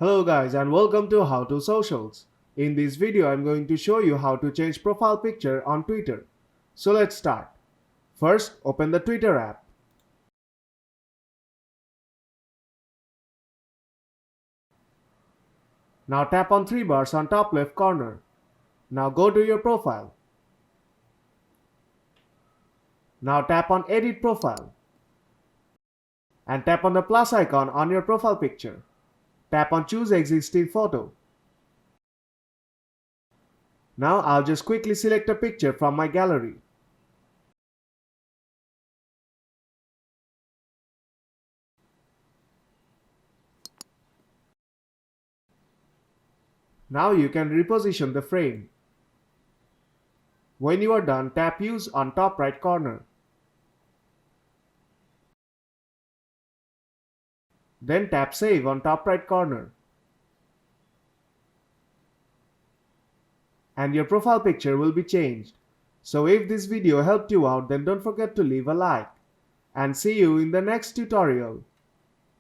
Hello guys and welcome to How to Socials. In this video I'm going to show you how to change profile picture on Twitter. So let's start. First, open the Twitter app. Now tap on three bars on top left corner. Now go to your profile. Now tap on Edit Profile. And tap on the plus icon on your profile picture. Tap on Choose Existing Photo. Now I'll just quickly select a picture from my gallery. Now you can reposition the frame. When you are done, tap Use on top right corner. Then tap Save on top right corner. And your profile picture will be changed. So if this video helped you out, then don't forget to leave a like. And see you in the next tutorial.